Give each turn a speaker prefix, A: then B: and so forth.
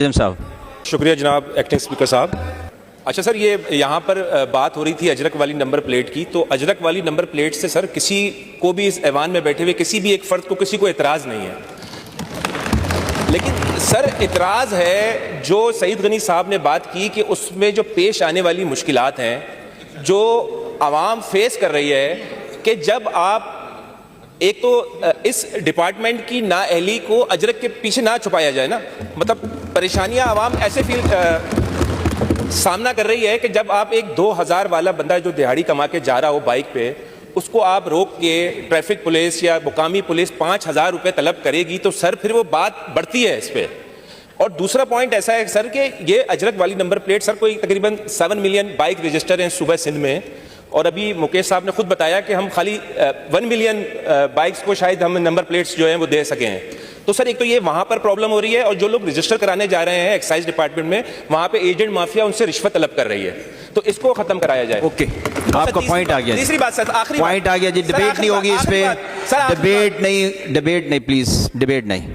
A: साहब।
B: शुक्रिया जनाब एक्टिंग स्पीकर साहब। अच्छा सर, ये यहाँ पर बात हो रही थी अजरक वाली नंबर प्लेट की, तो अजरक वाली नंबर प्लेट से सर किसी को भी इस ऐवान में बैठे हुए किसी भी एक फ़र्द को किसी को एतराज़ नहीं है, लेकिन सर इतराज़ है जो सईद गनी साहब ने बात की कि उसमें जो पेश आने वाली मुश्किलात हैं जो आवाम फेस कर रही है कि जब आप एक तो इस डिपार्टमेंट की नाअहली को अजरक के पीछे ना छुपाया जाए ना, मतलब परेशानियां आवाम ऐसे सामना कर रही है कि जब आप एक 2000 वाला बंदा जो दिहाड़ी कमा के जा रहा हो बाइक पे, उसको आप रोक के ट्रैफिक पुलिस या मुकामी पुलिस 5000 रुपये तलब करेगी तो सर फिर वो बात बढ़ती है इस पर। और दूसरा पॉइंट ऐसा है सर कि ये अजरक वाली नंबर प्लेट सर कोई तकरीबन 7 मिलियन बाइक रजिस्टर हैं सूबा सिंध में, और अभी मुकेश साहब ने खुद बताया कि हम खाली 1 मिलियन बाइक्स को शायद हम नंबर प्लेट्स जो हैं वो दे सके हैं। तो सर एक तो ये वहाँ पर प्रॉब्लम हो रही है, और जो लोग रजिस्टर कराने जा रहे हैं एक्साइज डिपार्टमेंट में, वहाँ पे एजेंट माफिया उनसे रिश्वत तलब कर रही है, तो इसको खत्म कराया जाए।
A: ओके, आपका पॉइंट आ गया।
B: तीसरी बात सर, आखिरी
A: पॉइंट आ गया जी। डिबेट नहीं होगी इस पे, डिबेट नहीं, प्लीज डिबेट नहीं।